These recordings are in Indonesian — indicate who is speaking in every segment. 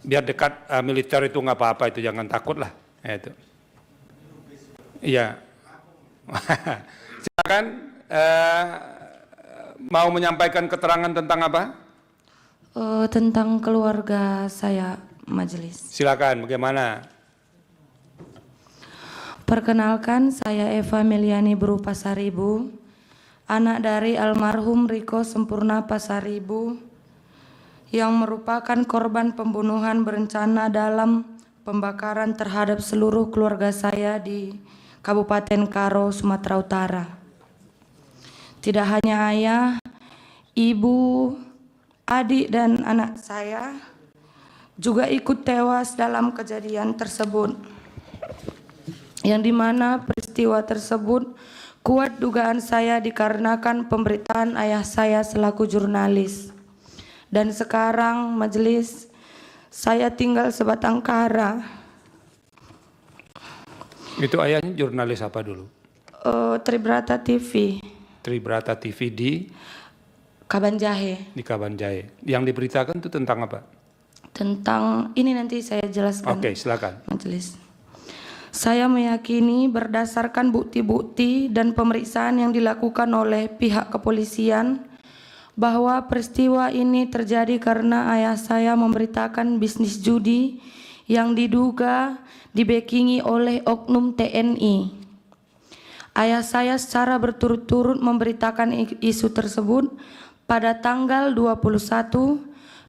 Speaker 1: biar dekat militer itu nggak apa-apa, itu jangan takut lah. Itu. Iya. Silakan mau menyampaikan keterangan tentang apa?
Speaker 2: Tentang keluarga saya, majelis.
Speaker 1: Silakan, bagaimana?
Speaker 2: Perkenalkan, saya Eva Meliani Bru Pasaribu, anak dari almarhum Riko Sempurna Pasaribu, yang merupakan korban pembunuhan berencana dalam pembakaran terhadap seluruh keluarga saya di Kabupaten Karo, Sumatera Utara. Tidak hanya ayah, ibu, adik, dan anak saya juga ikut tewas dalam kejadian tersebut, yang dimana peristiwa tersebut kuat dugaan saya dikarenakan pemberitaan ayah saya selaku jurnalis. Dan sekarang majelis, saya tinggal sebatang kara.
Speaker 1: Itu ayahnya jurnalis apa dulu?
Speaker 2: Tribrata TV.
Speaker 1: Tribrata TV di?
Speaker 2: Kabanjahe.
Speaker 1: Di Kabanjahe. Yang diberitakan itu tentang apa?
Speaker 2: Tentang, ini nanti saya jelaskan.
Speaker 1: Oke, silakan.
Speaker 2: Majelis. Saya meyakini berdasarkan bukti-bukti dan pemeriksaan yang dilakukan oleh pihak kepolisian bahwa peristiwa ini terjadi karena ayah saya memberitakan bisnis judi yang diduga dibekingi oleh oknum TNI. Ayah saya secara berturut-turut memberitakan isu tersebut pada tanggal 21,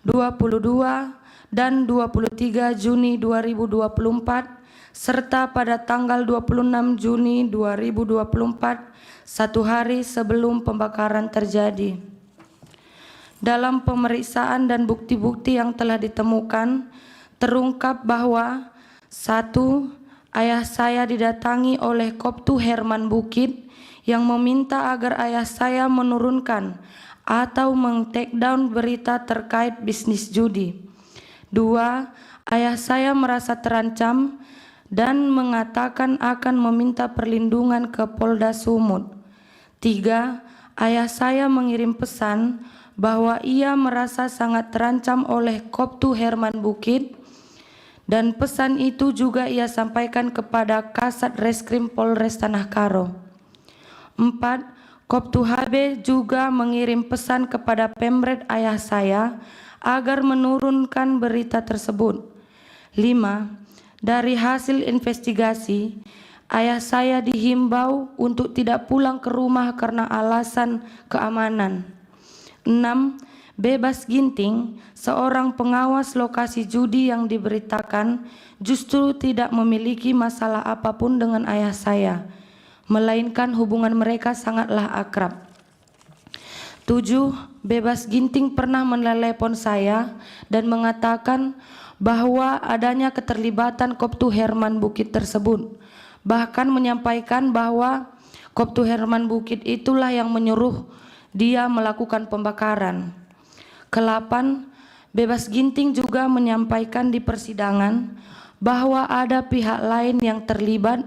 Speaker 2: 22, dan 23 Juni 2024 serta pada tanggal 26 Juni 2024, satu hari sebelum pembakaran terjadi. Dalam pemeriksaan dan bukti-bukti yang telah ditemukan, terungkap bahwa 1. Ayah saya didatangi oleh Koptu Herman Bukit yang meminta agar ayah saya menurunkan atau meng-take down berita terkait bisnis judi. 2. Ayah saya merasa terancam dan mengatakan akan meminta perlindungan ke Polda Sumut. 3. Ayah saya mengirim pesan bahwa ia merasa sangat terancam oleh Koptu Herman Bukit, dan pesan itu juga ia sampaikan kepada Kasat Reskrim Polres Tanah Karo. 4. Koptu HB juga mengirim pesan kepada Pemret ayah saya agar menurunkan berita tersebut. 5. Dari hasil investigasi, ayah saya dihimbau untuk tidak pulang ke rumah karena alasan keamanan. 6. Bebas Ginting, seorang pengawas lokasi judi yang diberitakan, justru tidak memiliki masalah apapun dengan ayah saya, melainkan hubungan mereka sangatlah akrab. 7. Bebas Ginting pernah menelepon saya dan mengatakan bahwa adanya keterlibatan Koptu Herman Bukit tersebut, bahkan menyampaikan bahwa Koptu Herman Bukit itulah yang menyuruh dia melakukan pembakaran. 8. Bebas Ginting juga menyampaikan di persidangan bahwa ada pihak lain yang terlibat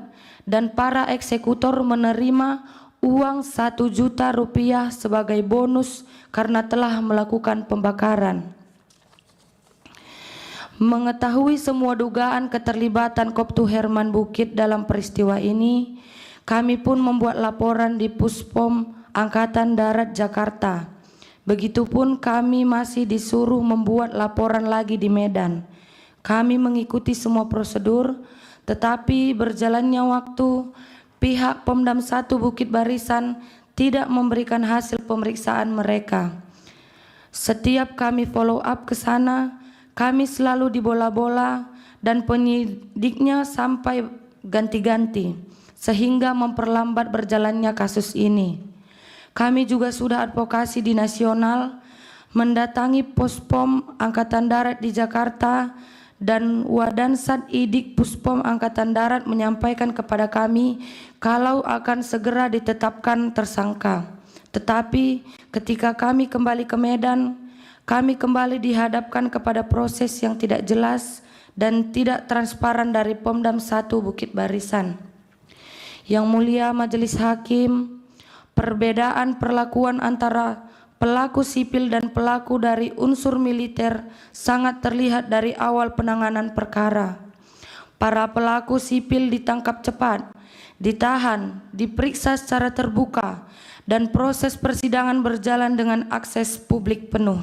Speaker 2: dan para eksekutor menerima uang 1 juta rupiah sebagai bonus karena telah melakukan pembakaran. Mengetahui semua dugaan keterlibatan Koptu Herman Bukit dalam peristiwa ini, kami pun membuat laporan di Puspom Angkatan Darat Jakarta. Begitupun kami masih disuruh membuat laporan lagi di Medan. Kami mengikuti semua prosedur, tetapi berjalannya waktu, pihak Pomdam 1 Bukit Barisan tidak memberikan hasil pemeriksaan mereka. Setiap kami follow up ke sana, kami selalu dibola-bola dan penyidiknya sampai ganti-ganti, sehingga memperlambat berjalannya kasus ini. Kami juga sudah advokasi di nasional, mendatangi Puspom Angkatan Darat di Jakarta, dan Wadansat Idik Puspom Angkatan Darat menyampaikan kepada kami kalau akan segera ditetapkan tersangka. Tetapi ketika kami kembali ke Medan, kami kembali dihadapkan kepada proses yang tidak jelas dan tidak transparan dari Pomdam 1 Bukit Barisan. Yang Mulia Majelis Hakim, perbedaan perlakuan antara pelaku sipil dan pelaku dari unsur militer sangat terlihat dari awal penanganan perkara. Para pelaku sipil ditangkap cepat, ditahan, diperiksa secara terbuka, dan proses persidangan berjalan dengan akses publik penuh.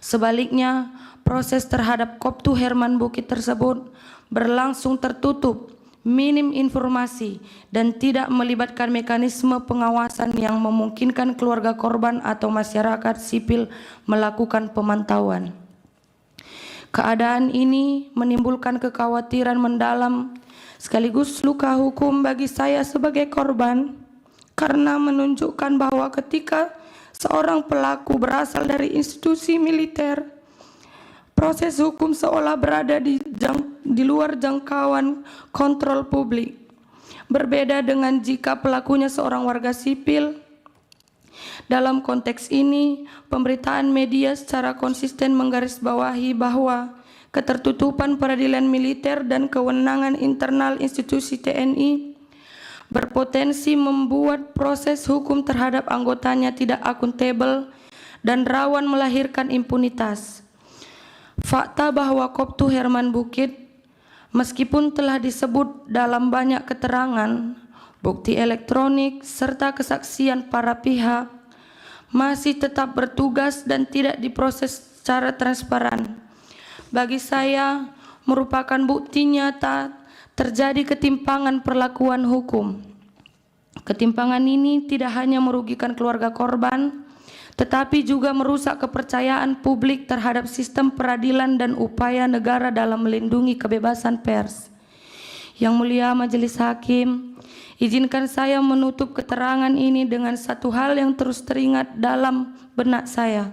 Speaker 2: Sebaliknya, proses terhadap Koptu Herman Bukit tersebut berlangsung tertutup, minim informasi, dan tidak melibatkan mekanisme pengawasan yang memungkinkan keluarga korban atau masyarakat sipil melakukan pemantauan. Keadaan ini menimbulkan kekhawatiran mendalam sekaligus luka hukum bagi saya sebagai korban, karena menunjukkan bahwa ketika seorang pelaku berasal dari institusi militer, proses hukum seolah berada di luar jangkauan kontrol publik. Berbeda dengan jika pelakunya seorang warga sipil. Dalam konteks ini, pemberitaan media secara konsisten menggarisbawahi bahwa ketertutupan peradilan militer dan kewenangan internal institusi TNI berpotensi membuat proses hukum terhadap anggotanya tidak akuntabel dan rawan melahirkan impunitas. Fakta bahwa Koptu Herman Bukit, meskipun telah disebut dalam banyak keterangan, bukti elektronik, serta kesaksian para pihak, masih tetap bertugas dan tidak diproses secara transparan. Bagi saya, merupakan bukti nyata terjadi ketimpangan perlakuan hukum. Ketimpangan ini tidak hanya merugikan keluarga korban, tetapi juga merusak kepercayaan publik terhadap sistem peradilan dan upaya negara dalam melindungi kebebasan pers. Yang Mulia Majelis Hakim, izinkan saya menutup keterangan ini dengan satu hal yang terus teringat dalam benak saya.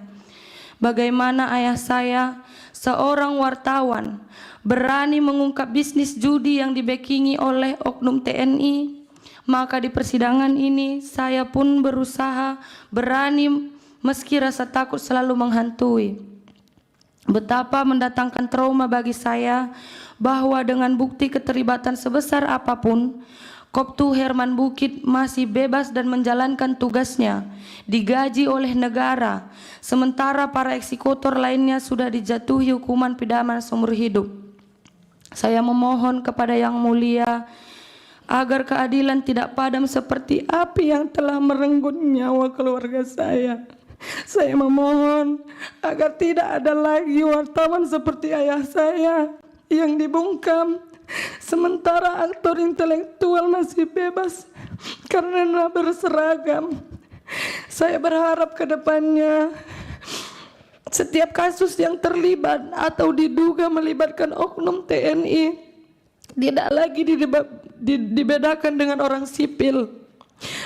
Speaker 2: Bagaimana ayah saya, seorang wartawan, berani mengungkap bisnis judi yang dibekingi oleh oknum TNI. Maka di persidangan ini saya pun berusaha berani meski rasa takut selalu menghantui. Betapa mendatangkan trauma bagi saya bahwa dengan bukti keterlibatan sebesar apapun, Koptu Herman Bukit masih bebas dan menjalankan tugasnya, digaji oleh negara, sementara para eksekutor lainnya sudah dijatuhi hukuman pidana seumur hidup. Saya memohon kepada Yang Mulia agar keadilan tidak padam seperti api yang telah merenggut nyawa keluarga saya. Saya memohon agar tidak ada lagi wartawan seperti ayah saya yang dibungkam, sementara aktor intelektual masih bebas karena berseragam. Saya berharap ke depannya setiap kasus yang terlibat atau diduga melibatkan oknum TNI tidak lagi dibedakan dengan orang sipil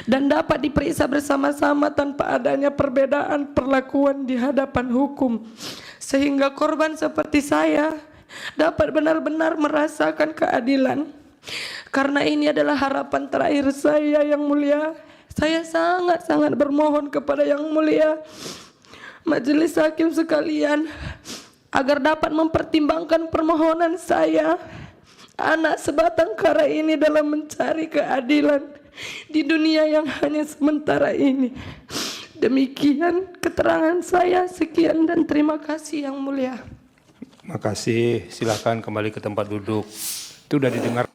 Speaker 2: dan dapat diperiksa bersama-sama tanpa adanya perbedaan perlakuan di hadapan hukum, sehingga korban seperti saya dapat benar-benar merasakan keadilan. Karena ini adalah harapan terakhir saya, Yang Mulia. Saya sangat-sangat bermohon kepada Yang Mulia Majelis Hakim sekalian agar dapat mempertimbangkan permohonan saya, anak sebatang kara ini, dalam mencari keadilan di dunia yang hanya sementara ini. Demikian keterangan saya. Sekian dan terima kasih Yang Mulia.
Speaker 1: Terima kasih. Silakan kembali ke tempat duduk. Itu sudah didengar.